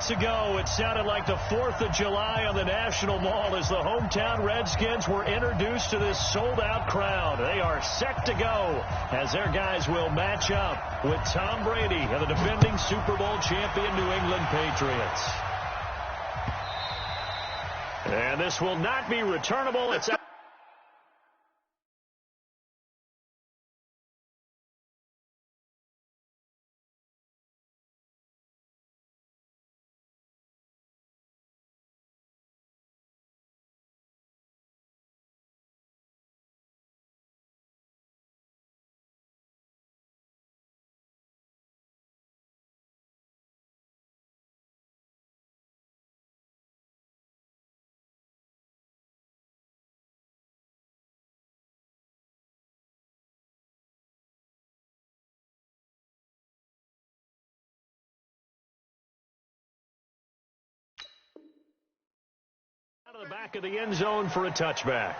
minutes ago, it sounded like the 4th of July on the National Mall as the hometown Redskins were introduced to this sold-out crowd. They are set to go as their guys will match up with Tom Brady and the defending Super Bowl champion New England Patriots. And this will not be returnable. It's out. Out of the back of the end zone for a touchback.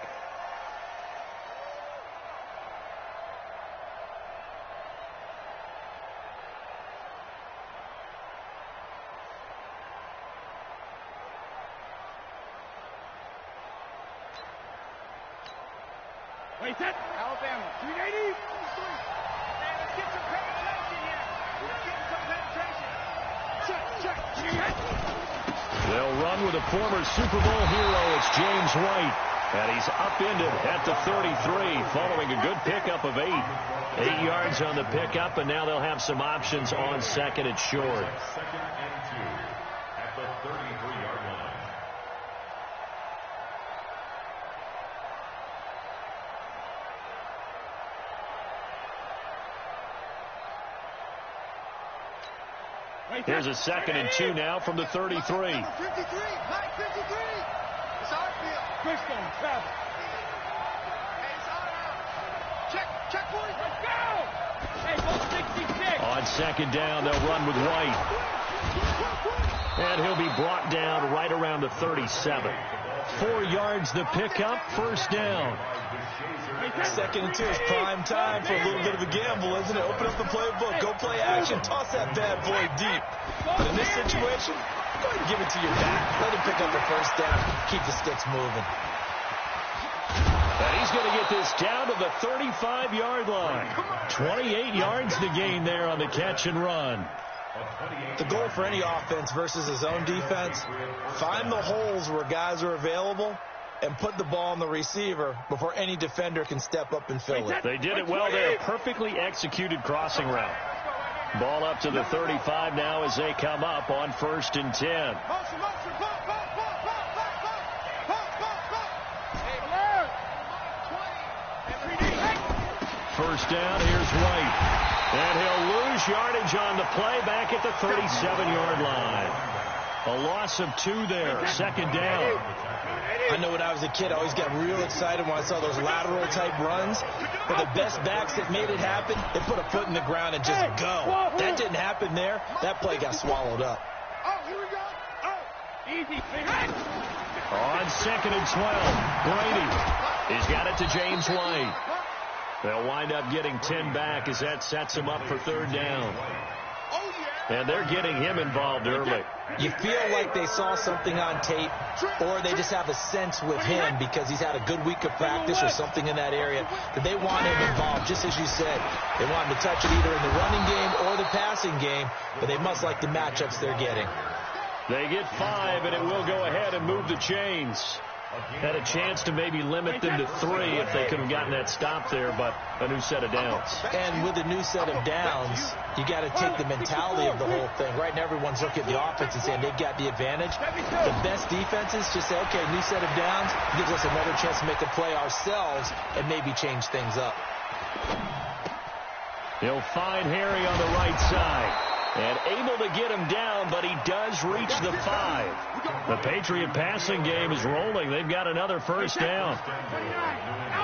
Wait, set. Alabama, 380. Hey, let's get some penetration here. Let's get some penetration. Check. They'll run with a former Super Bowl hero. It's James White. And he's upended at the 33 following a good pickup of 8. 8 yards on the pickup, and now they'll have some options on second and short. Second and 2 at the 33-yard line. Here's a second and 2 now from the 33. 53. It's our field. Christian, travel. Hey, it's our Check, boys. Let's go. Hey, go 66. On second down, they'll run with White. And he'll be brought down right around the 37. 4 yards the pickup, first down. Second and 2 is prime time for a little bit of a gamble, isn't it? Open up the playbook, go play action, toss that bad boy deep. But in this situation, go ahead and give it to your back. Let him pick up the first down, keep the sticks moving. And he's going to get this down to the 35-yard line. 28 yards to gain there on the catch and run. The goal for any offense versus his own defense, find the holes where guys are available and put the ball on the receiver before any defender can step up and fill it. They did it well there. Perfectly executed crossing route. Ball up to the 35 now as they come up on first and 10. First down, here's White. And he'll lose yardage on the play back at the 37-yard line. A loss of 2 there, second down. I know when I was a kid, I always got real excited when I saw those lateral-type runs. But the best backs that made it happen, they put a foot in the ground and just go. That didn't happen there. That play got swallowed up. Oh, here we go. Oh, easy. On second and 12, Brady. He's got it to James White. They'll wind up getting 10 back as that sets him up for third down. And they're getting him involved early. You feel like they saw something on tape, or they just have a sense with him because he's had a good week of practice or something in that area that they want him involved, just as you said. They want him to touch it either in the running game or the passing game, but they must like the matchups they're getting. They get 5, and it will go ahead and move the chains. Had a chance to maybe limit them to 3 if they could have gotten that stop there, but a new set of downs. And with a new set of downs, you got to take the mentality of the whole thing. Right now, everyone's looking at the offense and saying they've got the advantage. The best defenses just say, okay, new set of downs gives us another chance to make a play ourselves and maybe change things up. He'll find Harry on the right side. And able to get him down, but he does reach the 5. The Patriot passing game is rolling. They've got another first down.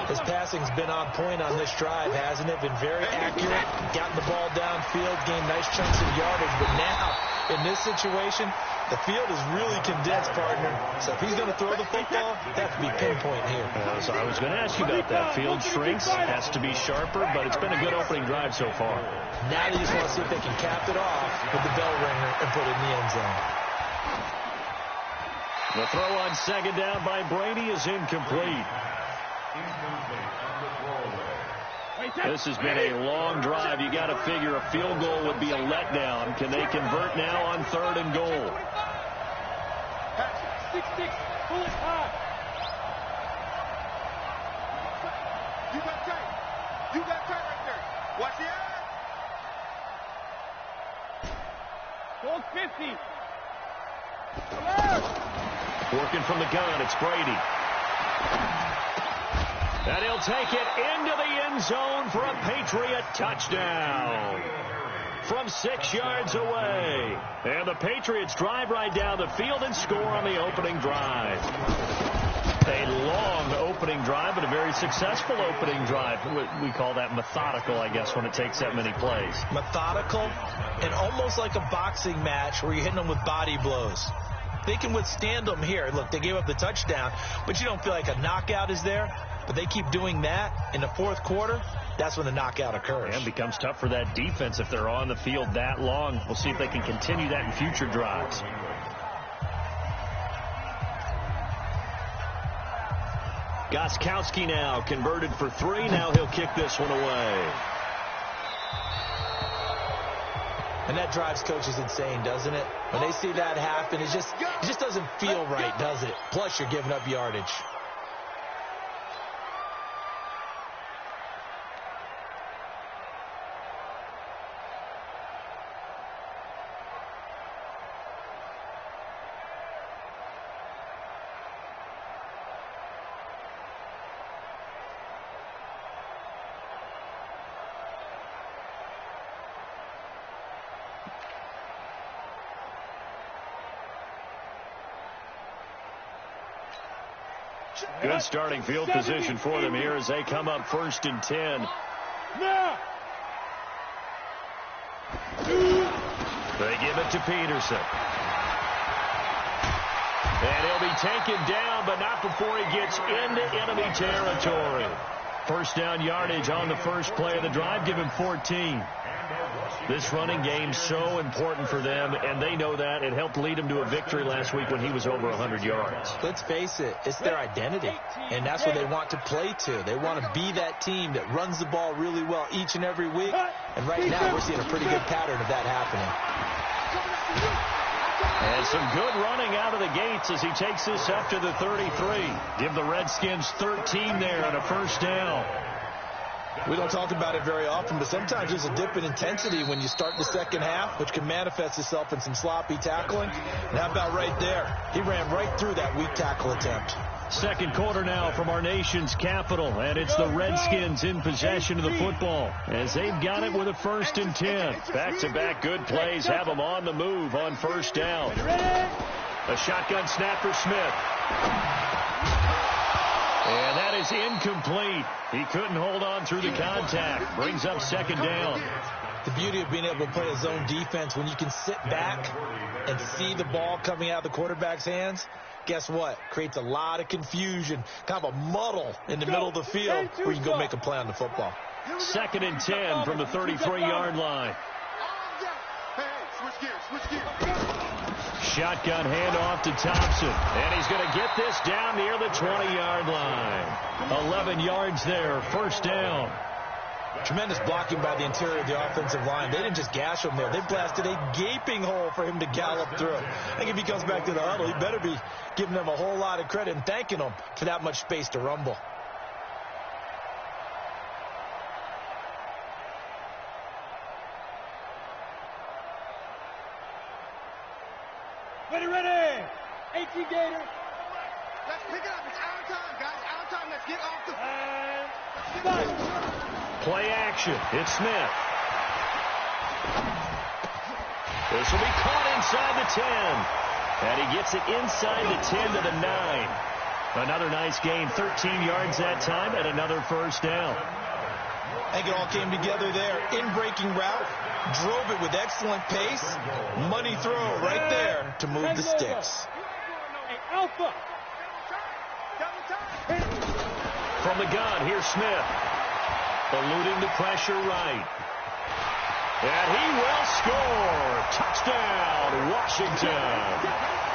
His passing's been on point on this drive, hasn't it? Been very accurate, gotten the ball downfield, gained nice chunks of yardage. But now, in this situation, the field is really condensed, partner. So if he's going to throw the football, that could be pinpoint here. So I was going to ask you about that. Field shrinks, has to be sharper, but it's been a good opening drive so far. Now they just want to see if they can cap it off with the bell ringer and put it in the end zone. The throw on second down by Brady is incomplete. This has been a long drive. You got to figure a field goal would be a letdown. Can they convert now on 3rd and goal? 6-6. Pull it high. You got tight. You got tight right there. Watch the eye. Goal 50. Working from the gun, it's Brady. And he'll take it into the end zone for a Patriot touchdown from 6 yards away. And the Patriots drive right down the field and score on the opening drive. A long opening drive, but a very successful opening drive. We call that methodical, I guess, when it takes that many plays. Methodical and almost like a boxing match where you're hitting them with body blows. They can withstand them here. Look, they gave up the touchdown, but you don't feel like a knockout is there. But they keep doing that in the 4th quarter. That's when the knockout occurs. And it becomes tough for that defense if they're on the field that long. We'll see if they can continue that in future drives. Gostkowski now converted for 3. Now he'll kick this one away. And that drives coaches insane, doesn't it? When they see that happen, it just doesn't feel right, does it? Plus, you're giving up yardage. Good starting field position for them here as they come up 1st and 10. They give it to Peterson. And he'll be taken down, but not before he gets into enemy territory. 1st down yardage on the first play of the drive. Give him 14. This running game so important for them, and they know that. It helped lead them to a victory last week when he was over 100 yards. Let's face it, it's their identity, and that's what they want to play to. They want to be that team that runs the ball really well each and every week, and right now we're seeing a pretty good pattern of that happening. And some good running out of the gates as he takes this up to the 33. Give the Redskins 13 there on a 1st down. We don't talk about it very often, but sometimes there's a dip in intensity when you start the 2nd half, which can manifest itself in some sloppy tackling. And how about right there? He ran right through that weak tackle attempt. 2nd quarter now from our nation's capital, and it's the Redskins in possession of the football as they've got it with a 1st and 10. Back-to-back good plays have them on the move on 1st down. A shotgun snap for Smith. And that is incomplete. He couldn't hold on through the contact. Brings up 2nd down. The beauty of being able to play a zone defense when you can sit back and see the ball coming out of the quarterback's hands, guess what? Creates a lot of confusion, kind of a muddle in the middle of the field where you can go make a play on the football. 2nd and 10 from the 33-yard line. Shotgun handoff to Thompson. And he's going to get this down near the 20-yard line. 11 yards there, 1st down. Tremendous blocking by the interior of the offensive line. They didn't just gash him there. They blasted a gaping hole for him to gallop through. I think if he comes back to the huddle, he better be giving them a whole lot of credit and thanking them for that much space to rumble. Ready. 18 Gator. Let's pick it up. It's our time, guys. Our time. Let's get off the... Play action. It's Smith. This will be caught inside the 10. And he gets it inside the 10 to the 9. Another nice gain. 13 yards that time and another 1st down. I think it all came together there. In-breaking route. Drove it with excellent pace. Money throw right there to move the sticks. From the gun, here's Smith. Eluding the pressure right. And he will score. Touchdown, Washington.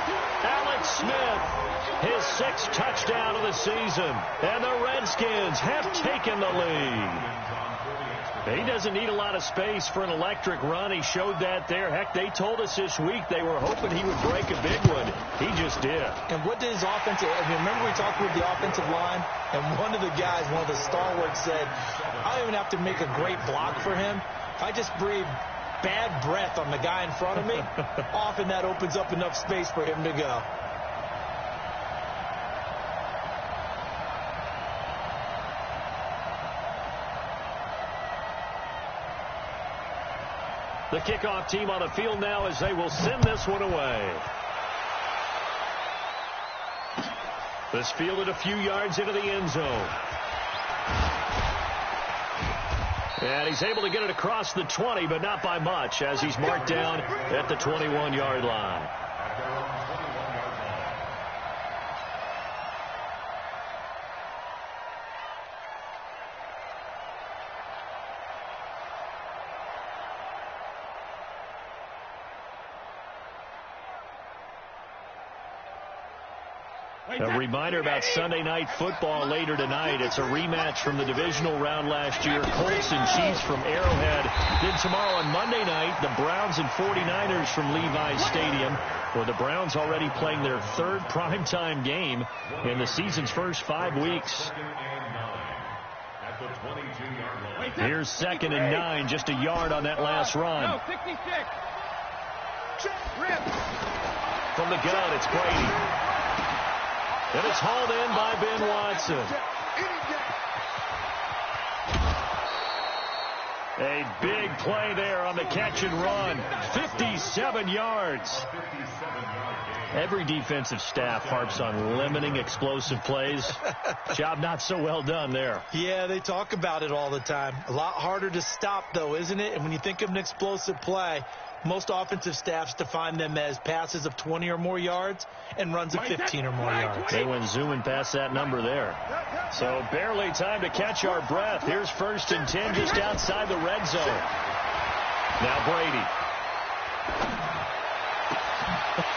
Alex Smith, his 6th touchdown of the season. And the Redskins have taken the lead. He doesn't need a lot of space for an electric run. He showed that there. Heck, they told us this week they were hoping he would break a big one. He just did. And what did his offensive, remember we talked with the offensive line, and one of the guys, one of the stalwarts said, I don't even have to make a great block for him. If I just breathe bad breath on the guy in front of me, often that opens up enough space for him to go. The kickoff team on the field now as they will send this one away. This fielded a few yards into the end zone. And he's able to get it across the 20, but not by much, as he's marked down at the 21-yard line. A reminder about Sunday Night Football later tonight. It's a rematch from the divisional round last year. Colts and Chiefs from Arrowhead. Then tomorrow on Monday night, the Browns and 49ers from Levi's Stadium. Well, the Browns already playing their 3rd primetime game in the season's first 5 weeks. Here's 2nd and 9, just a yard on that last run. From the gun, it's Brady. And it's hauled in by Ben Watson. A big play there on the catch and run. 57 yards. Every defensive staff harps on limiting explosive plays. Job not so well done there. Yeah, they talk about it all the time. A lot harder to stop, though, isn't it? And when you think of an explosive play, most offensive staffs define them as passes of 20 or more yards and runs of 15 or more yards. They went zooming past that number there. So barely time to catch our breath. Here's 1st and 10 just outside the red zone. Now Brady.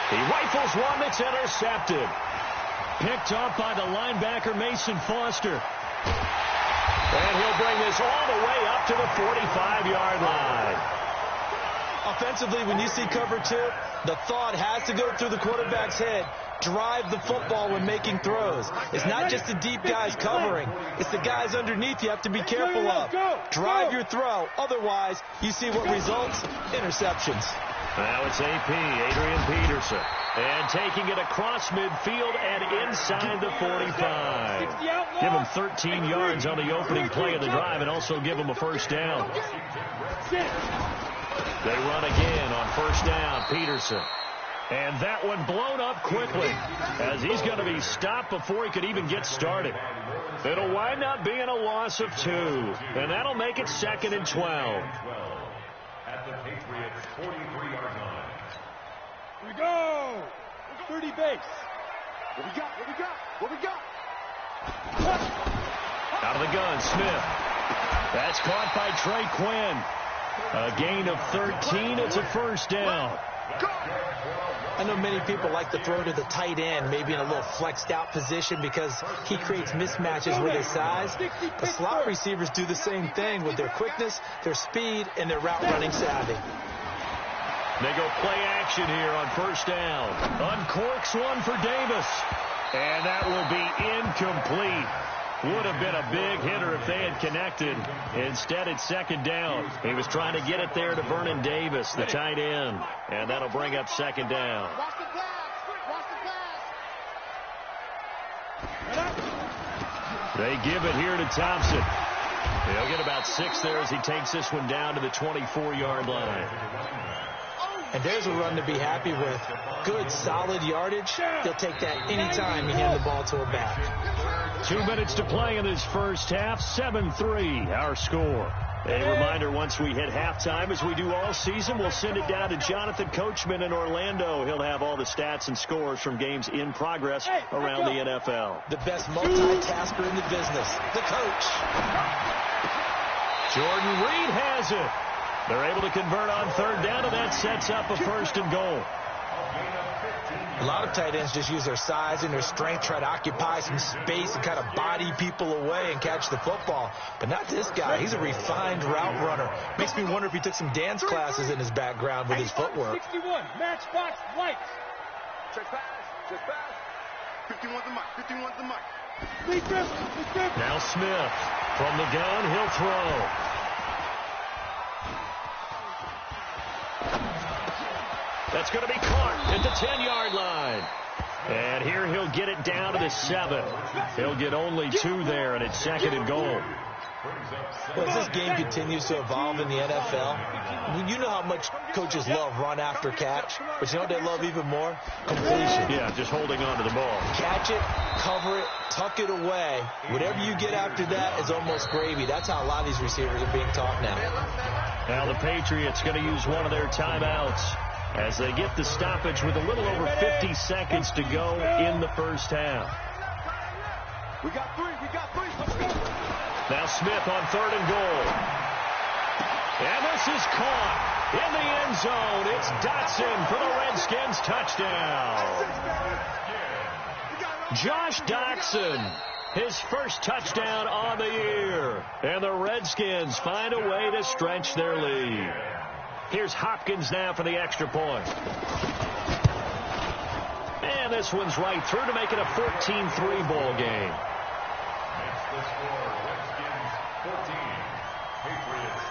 He rifles one that's intercepted. Picked up by the linebacker Mason Foster. And he'll bring this all the way up to the 45-yard line. Offensively, when you see cover 2, the thought has to go through the quarterback's head. Drive the football when making throws. It's not just the deep guys covering. It's the guys underneath you have to be careful of. Drive your throw. Otherwise, you see what results? Interceptions. Now it's AP, Adrian Peterson. And taking it across midfield and inside the 45. Give him 13 yards on the opening play of the drive and also give him a first down. They run again on first down, Peterson. And that one blown up quickly as he's going to be stopped before he could even get started. It'll wind up being a loss of 2, and that'll make it 2nd and 12. At the Patriots' 43-yard line. Here we go. 30 base. What we got? What we got? What we got? Out of the gun, Smith. That's caught by Trey Quinn. A gain of 13. It's a first down. I know many people like to throw to the tight end, maybe in a little flexed out position because he creates mismatches with his size. But slot receivers do the same thing with their quickness, their speed, and their route running savvy. They go play action here on first down. Uncorks one for Davis. And that will be incomplete. Would have been a big hitter if they had connected. Instead, it's 2nd down. He was trying to get it there to Vernon Davis, the tight end. And that'll bring up 2nd down. Watch the pass. Watch the pass. They give it here to Thompson. He'll get about 6 there as he takes this one down to the 24-yard line. And there's a run to be happy with. Good, solid yardage. They'll take that anytime you hand the ball to a back. 2 minutes to play in this first half. 7-3, our score. A reminder, once we hit halftime, as we do all season, we'll send it down to Jonathan Coachman in Orlando. He'll have all the stats and scores from games in progress around the NFL. The best multitasker in the business, the coach. Jordan Reed has it. They're able to convert on 3rd down, and that sets up a 1st and goal. lot of tight ends just use their size and their strength, try to occupy some space and kind of body people away and catch the football. But not this guy. He's a refined route runner. Makes me wonder if he took some dance classes in his background with his footwork. 61, match box, lights. Check pass. 51's the mark. 51's the mark. Now Smith from the gun, he'll throw. That's going to be caught at the 10-yard line. And here he'll get it down to the 7. He'll get only 2 there, and it's 2nd and goal. Well, as this game continues to evolve in the NFL, you know how much coaches love run after catch, but you know what they love even more? Completion. Yeah, just holding on to the ball. Catch it, cover it, tuck it away. Whatever you get after that is almost gravy. That's how a lot of these receivers are being taught now. Now the Patriots going to use one of their timeouts as they get the stoppage with a little over 50 seconds to go in the first half. We got 3. Let's go. Now Smith on 3rd and goal. And this is caught in the end zone. It's Dotson for the Redskins touchdown. Josh Dotson, his first touchdown on the year. And the Redskins find a way to stretch their lead. Here's Hopkins now for the extra point. And this one's right through to make it a 14-3 ball game. That's the score. Redskins 14, Patriots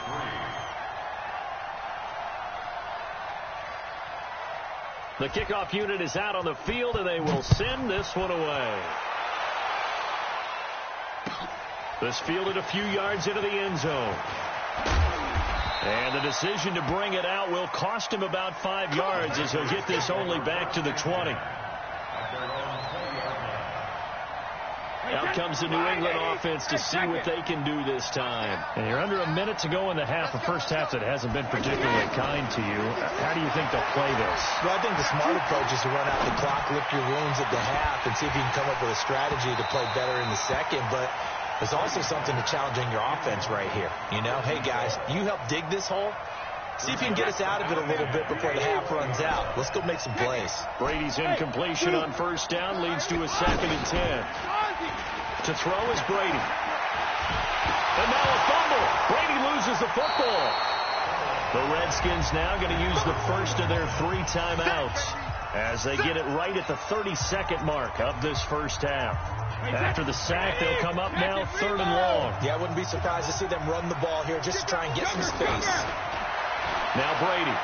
3. The kickoff unit is out on the field, and they will send this one away. This fielded a few yards into the end zone. And the decision to bring it out will cost him about 5 yards as he'll get this only back to the 20. Out comes the New England offense to see what they can do this time. And you're under a minute to go in the half, a first half that hasn't been particularly kind to you. How do you think they'll play this? Well, I think the smart approach is to run out the clock, lick your wounds at the half, and see if you can come up with a strategy to play better in the second. But there's also something to challenging your offense right here. You know, hey, guys, you help dig this hole. See if you can get us out of it a little bit before the half runs out. Let's go make some plays. Brady's incompletion on first down leads to a 2nd and 10. To throw is Brady. And now a fumble. Brady loses the football. The Redskins now going to use the first of their 3 timeouts as they get it right at the 32nd mark of this first half. After the sack, they'll come up now 3rd and long. Yeah, I wouldn't be surprised to see them run the ball here just to try and get some space. Now Brady.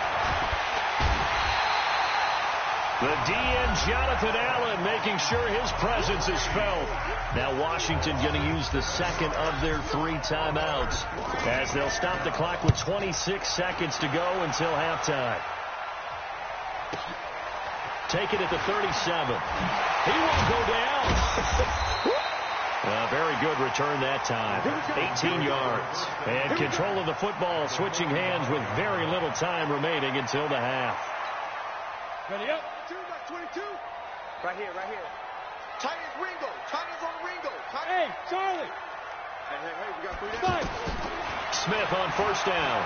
The DN, Jonathan Allen, making sure his presence is felt. Now Washington going to use the 2nd of their 3 timeouts as they'll stop the clock with 26 seconds to go until halftime. Take it at the 37. He won't go down. Very good return that time. 18 yards. And control of the football, switching hands with very little time remaining until the half. Ready up. 22. Right here. Tight is Ringo. Tight is on Ringo. Hey, Charlie. Hey, we got 3 down. Five. Smith on first down.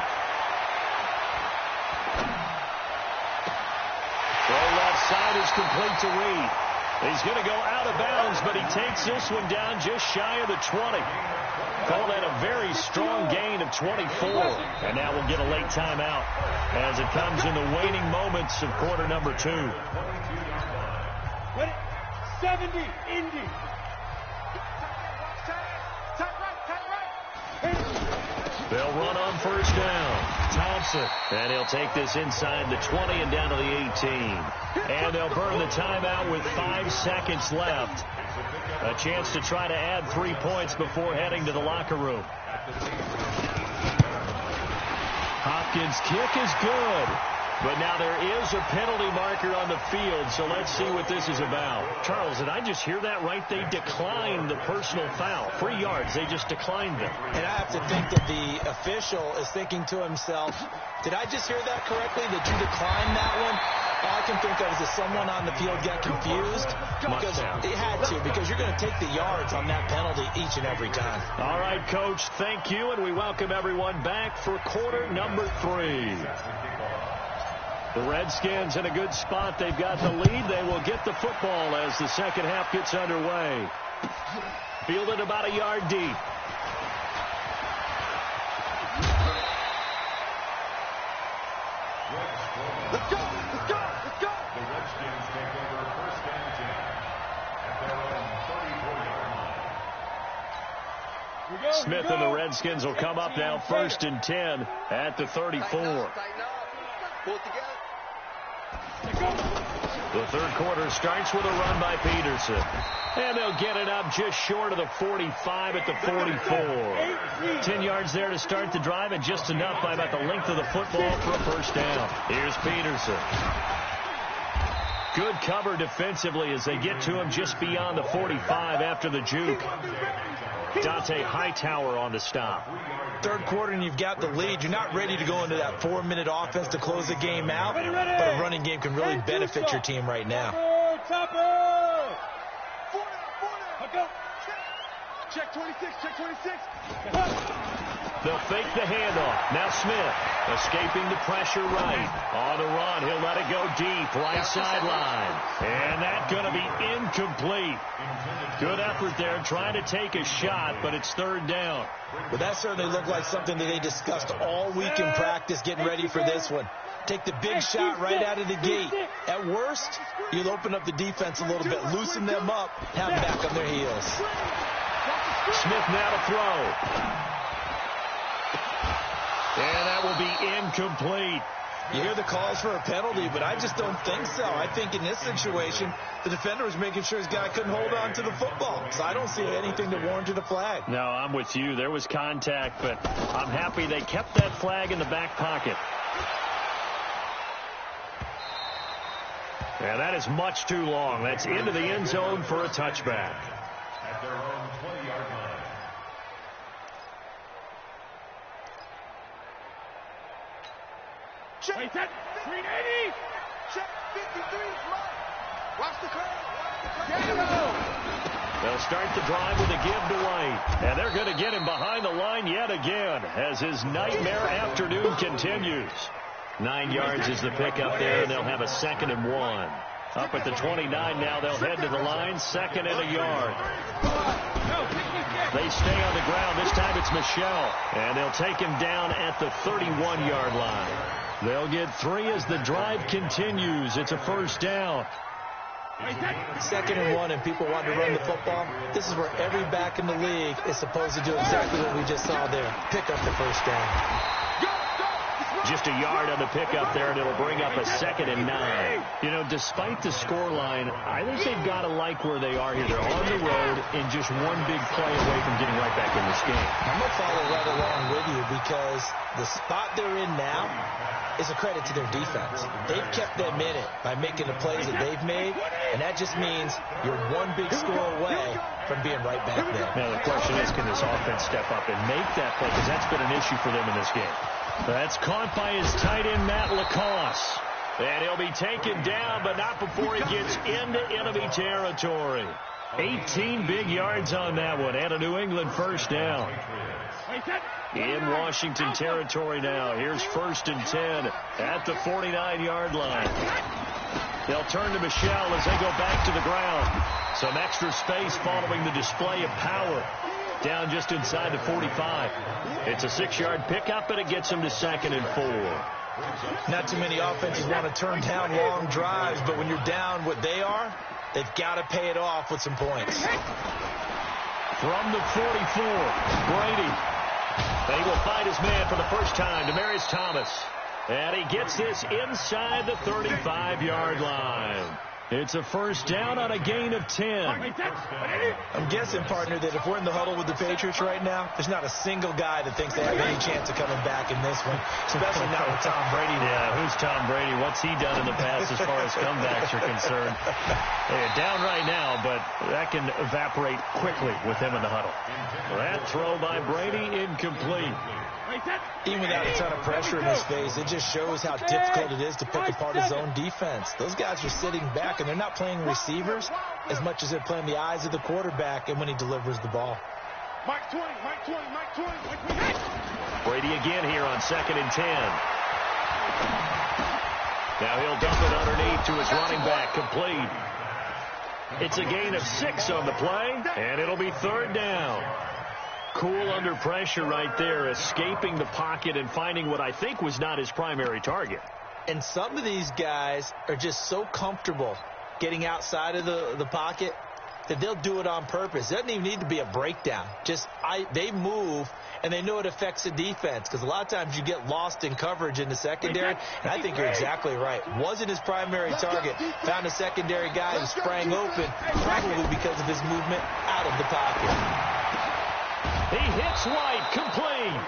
Throw left side is complete to Reed. He's going to go out of bounds, but he takes this one down just shy of the 20. Call that a very strong gain of 24. And now we'll get a late timeout as it comes in the waning moments of quarter number 2. 70, Indy. They'll run on first down. Thompson. And he'll take this inside the 20 and down to the 18. And they'll burn the timeout with 5 seconds left. A chance to try to add 3 points before heading to the locker room. Hopkins' kick is good. But now there is a penalty marker on the field, so let's see what this is about. Charles, did I just hear that right? They declined the personal foul. 3 yards, they just declined them. And I have to think that the official is thinking to himself, did I just hear that correctly? Did you decline that one? All I can think of is that someone on the field got confused. Because it had to, because you're going to take the yards on that penalty each and every time. All right, Coach, thank you, and we welcome everyone back for quarter number 3. The Redskins in a good spot. They've got the lead. They will get the football as the second half gets underway. Fielded about a yard deep. Let's go! Let's go! Let's go! The Redskins take over first and 10 at their own 34-yard line. Smith and the Redskins will come up now first and 10 at the 34. Tighten up. Pull it together. The third quarter starts with a run by Peterson. And they'll get it up just short of the 45 at the 44. 10 yards there to start the drive, and just enough by about the length of the football for a first down. Here's Peterson. Good cover defensively as they get to him just beyond the 45 after the juke. Dante Hightower on the stop. Third quarter and you've got the lead. You're not ready to go into that 4-minute offense to close the game out, but a running game can really benefit your team right now. Check 26, check 26. They'll fake the handoff. Now Smith escaping the pressure right. On the run, he'll let it go deep, right sideline. And that's going to be incomplete. Good effort there, trying to take a shot, but it's third down. But that certainly looked like something that they discussed all week in practice, getting ready for this one. Take the big shot right out of the gate. At worst, you'll open up the defense a little bit, loosen them up, have them back on their heels. Smith now to throw. And that will be incomplete. You hear the calls for a penalty, but I just don't think so. I think in this situation, the defender was making sure his guy couldn't hold on to the football. So I don't see anything that warranted a flag. No, I'm with you. There was contact, but I'm happy they kept that flag in the back pocket. And that is much too long. That's into the end zone for a touchback. At their own 20-yard line. Check 380. Check 53. Watch the crowd. They'll start the drive with a give to White. And they're going to get him behind the line yet again as his nightmare afternoon continues. 9 yards is the pickup there, and they'll have a 2nd and 1. Up at the 29 now, they'll head to the line, 2nd and a yard. They stay on the ground. This time it's Michelle. And they'll take him down at the 31-yard line. They'll get 3 as the drive continues. It's a first down. 2nd and 1, and people want to run the football. This is where every back in the league is supposed to do exactly what we just saw there. Pick up the first down. Just a yard on the pickup there, and it'll bring up a 2nd and 9. You know, despite the scoreline, I think they've got to like where they are here. They're on the road and just one big play away from getting right back in this game. I'm going to follow right along with you because the spot they're in now is a credit to their defense. They've kept them in it by making the plays that they've made, and that just means you're one big score away from being right back there. Now, the question is, can this offense step up and make that play? Because that's been an issue for them in this game. That's caught by his tight end, Matt Lacoste. And he'll be taken down, but not before he gets into enemy territory. 18 big yards on that one, and a New England first down. In Washington territory now. Here's 1st and 10 at the 49-yard line. They'll turn to Michelle as they go back to the ground. Some extra space following the display of power. Down just inside the 45. It's a 6-yard pickup, and it gets them to 2nd and 4. Not too many offenses want to turn down long drives, but when you're down what they are, they've got to pay it off with some points. From the 44, Brady. And he will find his man for the first time, Demaryius Thomas. And he gets this inside the 35-yard line. It's a first down on a gain of 10. I'm guessing, partner, that if we're in the huddle with the Patriots right now, there's not a single guy that thinks they have any chance of coming back in this one, especially not with Tom Brady. Yeah, who's Tom Brady? What's he done in the past as far as comebacks are concerned? They're down right now, but that can evaporate quickly with him in the huddle. That throw by Brady, incomplete. Even without a ton of pressure in his face, it just shows how difficult it is to pick apart his own defense. Those guys are sitting back, and they're not playing receivers as much as they're playing the eyes of the quarterback and when he delivers the ball. Mike 20, Mike 20, Mike 20. Brady again here on 2nd and 10. Now he'll dump it underneath to his running back, complete. It's a gain of 6 on the play, and it'll be 3rd down. Cool under pressure right there, escaping the pocket and finding what I think was not his primary target. And some of these guys are just so comfortable getting outside of the pocket that they'll do it on purpose. It doesn't even need to be a breakdown. They move, and they know it affects the defense, because a lot of times you get lost in coverage in the secondary, and I think you're exactly right. Wasn't his primary target. Found a secondary guy who sprang open, probably because of his movement out of the pocket. He hits White, complete.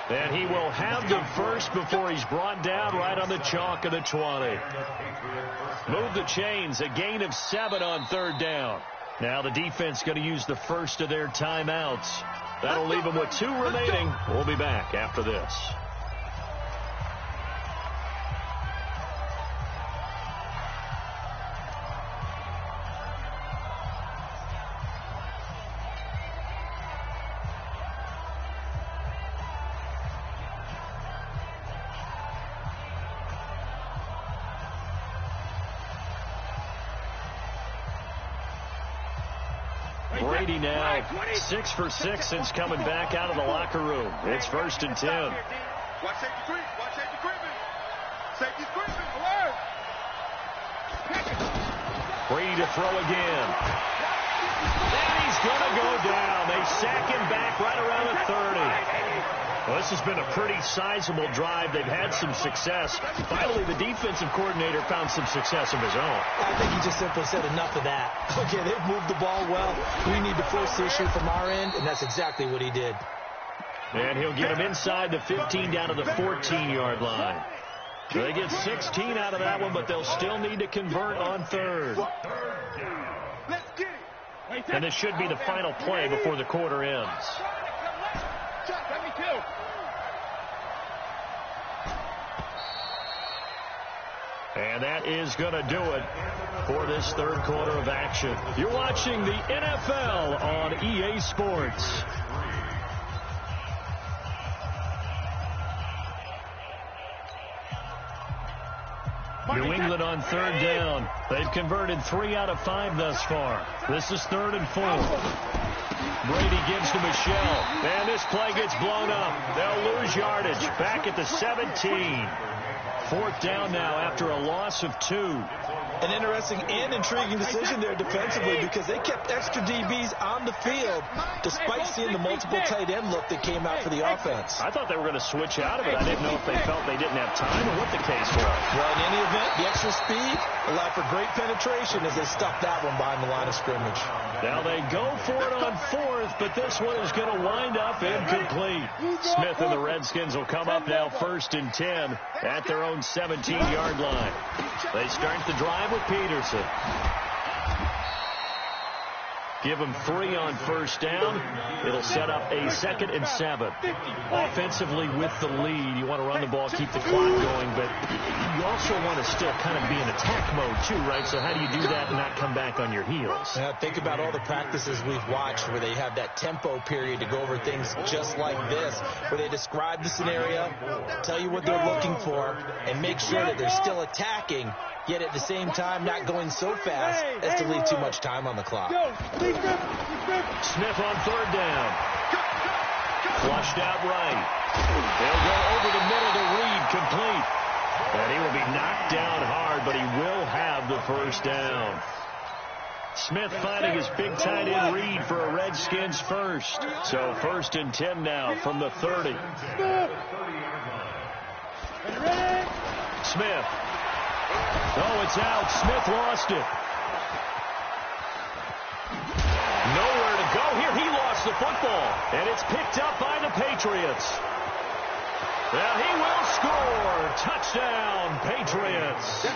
And he will have the first before he's brought down right on the chalk of the 20. Move the chains, a gain of 7 on 3rd down. Now the defense going to use the first of their timeouts. That'll leave them with 2 remaining. We'll be back after this. Brady now 6 for 6 since coming back out of the locker room. It's 1st and 10. Watch safety creep. Watch safety creeping. Safety's creeping. Alert. Brady to throw again. And he's going to go down. They sack him back right around the 30. Well, this has been a pretty sizable drive. They've had some success. Finally, the defensive coordinator found some success of his own. I think he just simply said enough of that. Okay, they've moved the ball well. We need to force the issue from our end, and that's exactly what he did. And he'll get him inside the 15 down to the 14-yard line. So they get 16 out of that one, but they'll still need to convert on 3rd. And this should be the final play before the quarter ends. And that is going to do it for this 3rd quarter of action. You're watching the NFL on EA Sports. New England on 3rd down. They've converted 3 out of 5 thus far. This is 3rd and 4. Brady gives to Michelle. And this play gets blown up. They'll lose yardage. Back at the 17. 4th down now after a loss of 2. An interesting and intriguing decision there defensively, because they kept extra DBs on the field despite seeing the multiple tight end look that came out for the offense. I thought they were going to switch out of it. I didn't know if they felt they didn't have time or what the case was. Well, in any event, the extra speed allowed for great penetration as they stuffed that one behind the line of scrimmage. Now they go for it on 4th, but this one is going to wind up incomplete. Smith and the Redskins will come up now 1st and 10 at their own 17-yard line. They start the drive with Peterson. Give them 3 on 1st down. It'll set up a 2nd and 7. Offensively with the lead, you want to run the ball, keep the clock going, but you also want to still kind of be in attack mode too, right? So how do you do that and not come back on your heels? Now, think about all the practices we've watched where they have that tempo period to go over things just like this, where they describe the scenario, tell you what they're looking for, and make sure that they're still attacking, yet at the same time not going so fast as to leave too much time on the clock. Smith on 3rd down. Flushed out right. They'll go over the middle to Reed, complete. And he will be knocked down hard, but he will have the 1st down. Smith finding his big tight end Reed for a Redskins first. So 1st and 10 now from the 30. Smith. Oh, it's out. Smith lost it. Nowhere to go here. He lost the football. And it's picked up by the Patriots. Well, he will score. Touchdown, Patriots.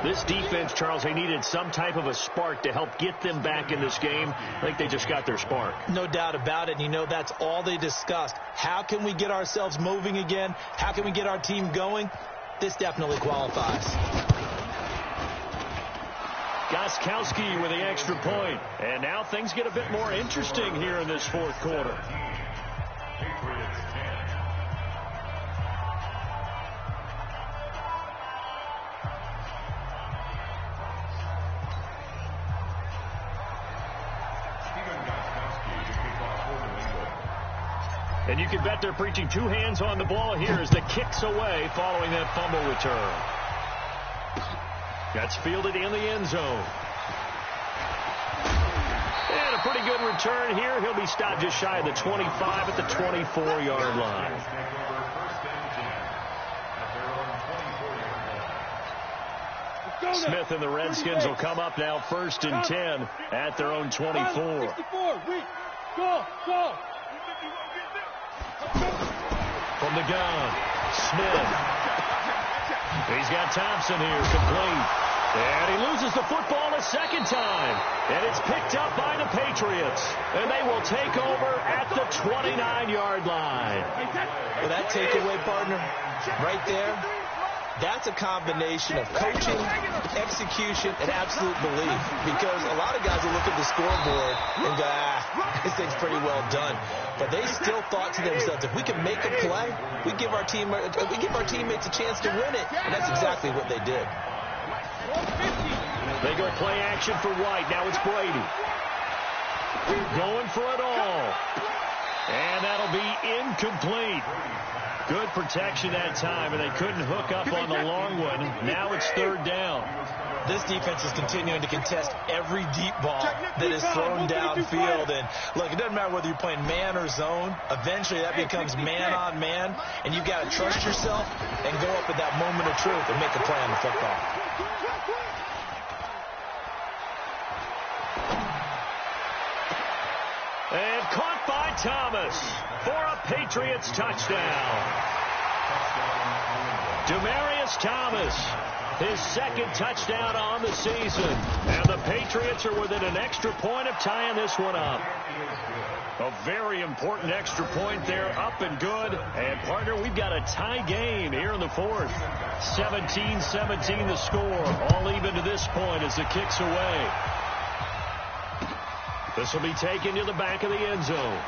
This defense, Charles, they needed some type of a spark to help get them back in this game. I think they just got their spark. No doubt about it. And you know, that's all they discussed. How can we get ourselves moving again? How can we get our team going? This definitely qualifies. Gostkowski with the extra point. And now things get a bit more interesting here in this 4th quarter. And you can bet they're preaching two hands on the ball here as the kick's away following that fumble return. That's fielded in the end zone. And a pretty good return here. He'll be stopped just shy of the 25 at the 24-yard line. Smith and the Redskins will come up now 1st and 10 at their own 24. From the gun, Smith. He's got Thompson here, complete. And he loses the football a second time. And it's picked up by the Patriots. And they will take over at the 29-yard line. Well, that takeaway, partner, right there, that's a combination of coaching, execution, and absolute belief. Because a lot of guys will look at the scoreboard and go, this thing's pretty well done. But they still thought to themselves, if we can make a play, we give our teammates a chance to win it. And that's exactly what they did. They go play action for White. Now it's Brady. Going for it all. And that'll be incomplete. Good protection that time, and they couldn't hook up on the long one. Now it's 3rd down. This defense is continuing to contest every deep ball that is thrown downfield. And, look, it doesn't matter whether you're playing man or zone. Eventually that becomes man on man, and you've got to trust yourself and go up at that moment of truth and make a play on the football. And caught by Thomas for a Patriots touchdown. Demaryius Thomas, his 2nd touchdown on the season. And the Patriots are within an extra point of tying this one up. A very important extra point there, up and good. And, partner, we've got a tie game here in the 4th. 17-17 the score. All even to this point as the kick's away. This will be taken to the back of the end zone.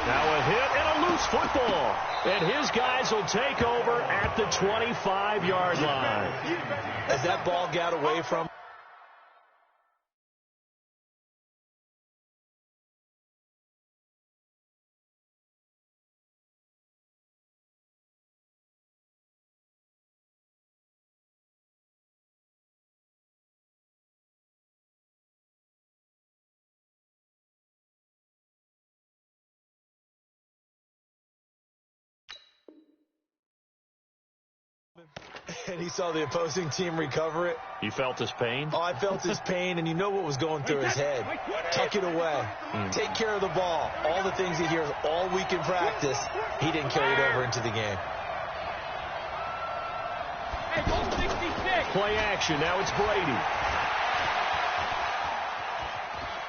Now a hit and a loose football. And his guys will take over at the 25-yard line. As that ball got away from and he saw the opposing team recover it. You felt his pain? Oh, I felt his pain, and you know what was going through his head. Tuck it away. Take care of the ball. All the things he hears all week in practice, he didn't carry it over into the game. Play action. Now it's Brady.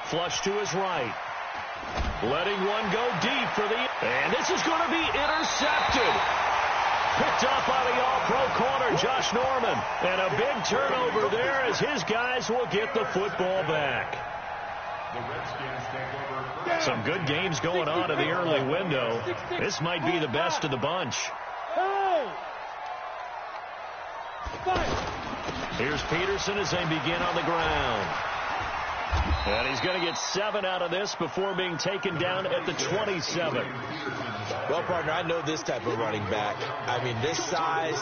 Flush to his right. Letting one go deep for the... And this is going to be intercepted. Picked up by the all-pro corner, Josh Norman. And a big turnover there as his guys will get the football back. Some good games going on in the early window. This might be the best of the bunch. Here's Peterson as they begin on the ground. And he's going to get 7 out of this before being taken down at the 27. Well, partner, I know this type of running back. I mean, this size,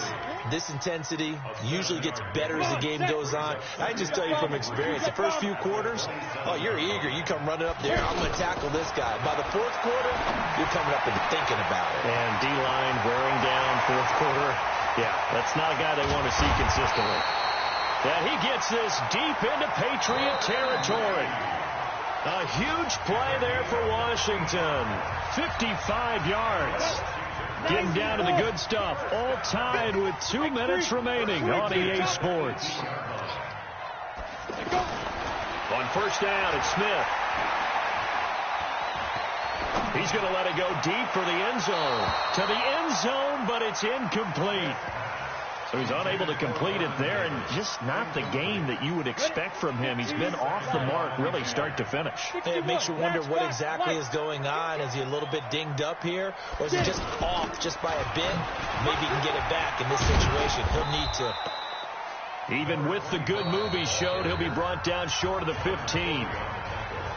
this intensity usually gets better as the game goes on. I can just tell you from experience, the first few quarters, oh, you're eager. You come running up there. I'm going to tackle this guy. By the 4th quarter, you're coming up and thinking about it. And D-line wearing down 4th quarter. Yeah, that's not a guy they want to see consistently. And he gets this deep into Patriot territory. A huge play there for Washington. 55 yards. Getting down to the good stuff. All tied with 2 minutes remaining on EA Sports. On first down, it's Smith. He's going to let it go deep for the end zone. To the end zone, but it's incomplete. So he's unable to complete it there, and just not the game that you would expect from him. He's been off the mark really start to finish. It makes you wonder what exactly is going on. Is he a little bit dinged up here, or is he just off just by a bit? Maybe he can get it back in this situation. He'll need to. Even with the good move he showed, he'll be brought down short of the 15.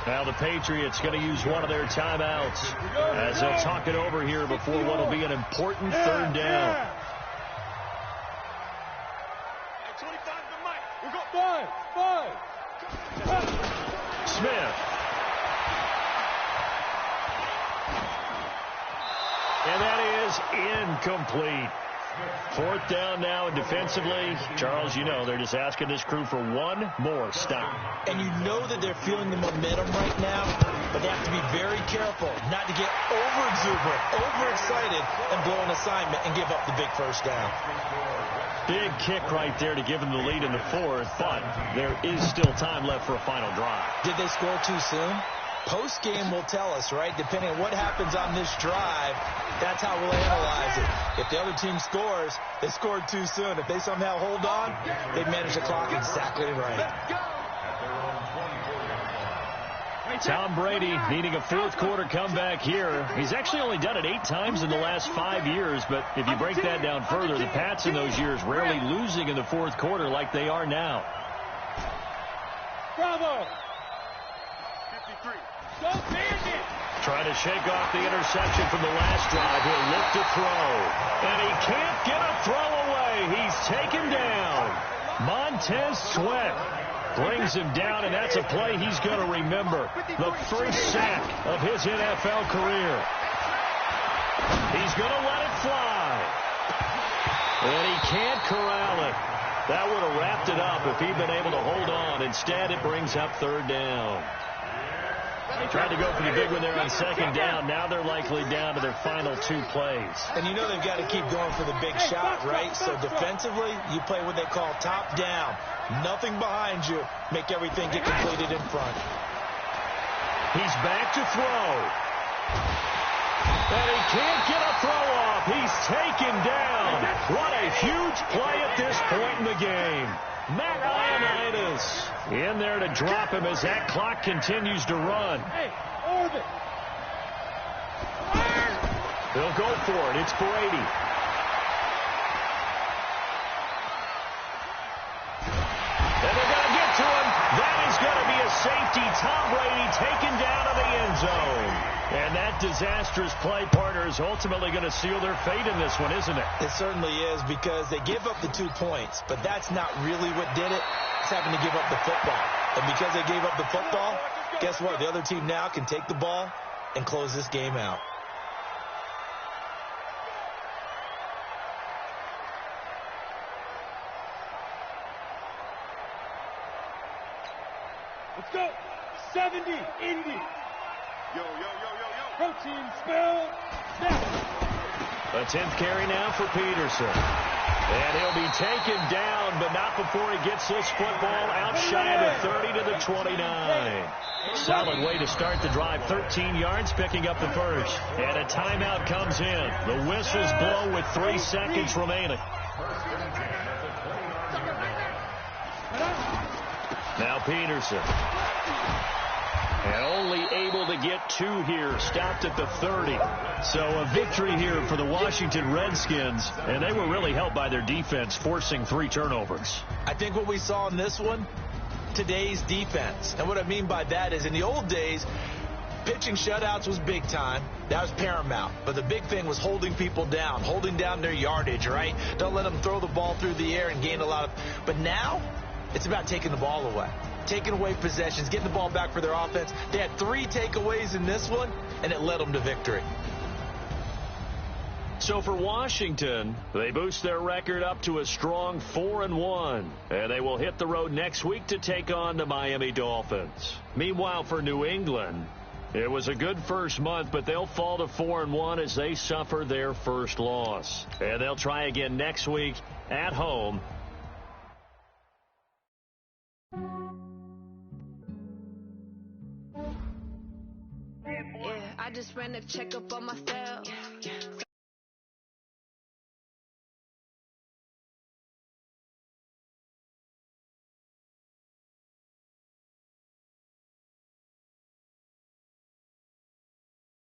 Now the Patriots going to use one of their timeouts as they'll talk it over here before what will be an important third down. 25 to Mike. We go 5. Smith. And that is incomplete. Fourth down now, and defensively, Charles, you know, they're just asking this crew for one more stop. And you know that they're feeling the momentum right now, but they have to be very careful not to get over-exuberant, overexcited, and blow an assignment and give up the big first down. Big kick right there to give them the lead in the fourth, but there is still time left for a final drive. Did they score too soon? Post-game will tell us, right? Depending on what happens on this drive, that's how we'll analyze it. If the other team scores, they scored too soon. If they somehow hold on, they manage the clock exactly right. Tom Brady needing a fourth-quarter comeback here. He's actually only done it 8 times in the last 5 years, but if you break that down further, the Pats in those years rarely losing in the fourth quarter like they are now. Bravo. 53. Go Bandit. Trying to shake off the interception from the last drive. He'll look to throw. And he can't get a throw away. He's taken down. Montez Sweat brings him down, and that's a play he's going to remember. The first sack of his NFL career. He's going to let it fly. And he can't corral it. That would have wrapped it up if he'd been able to hold on. Instead, it brings up third down. They tried to go for the big one there on second down. Now they're likely down to their final 2 plays. And you know they've got to keep going for the big shot, right? So defensively, you play what they call top down. Nothing behind you. Make everything get completed in front. He's back to throw. And he can't get a throw off. He's taken down. What a huge play at this point in the game. Matt Ioannidis in there to drop him as that clock continues to run. Hey, orbit. They'll go for it. It's Brady. And they're going to get to him. That is going to be a safety. Tom Brady taken down to the end zone. And that disastrous play, partner, is ultimately going to seal their fate in this one, isn't it? It certainly is, because they give up the 2 points, but that's not really what did it. It's having to give up the football. And because they gave up the football, guess what? The other team now can take the ball and close this game out. Let's go. 70, 80. Yo. Protein spell. Now. A 10th carry now for Peterson. And he'll be taken down, but not before he gets this football out shy of the 30 to the 29. Solid way to start the drive. 13 yards, picking up the first. And a timeout comes in. The whistles blow with 3 seconds remaining. Now Peterson. And only able to get 2 here, stopped at the 30. So a victory here for the Washington Redskins, and they were really helped by their defense, forcing 3 turnovers. I think what we saw in this one, today's defense. And what I mean by that is in the old days, pitching shutouts was big time. That was paramount. But the big thing was holding people down, holding down their yardage, right? Don't let them throw the ball through the air and gain a lot of... But now, it's about taking the ball away. Taking away possessions, getting the ball back for their offense. They had 3 takeaways in this one, and it led them to victory. So for Washington, they boost their record up to a strong 4-1. And they will hit the road next week to take on the Miami Dolphins. Meanwhile, for New England, it was a good first month, but they'll fall to 4-1 as they suffer their first loss. And they'll try again next week at home. I just ran a checkup on my file.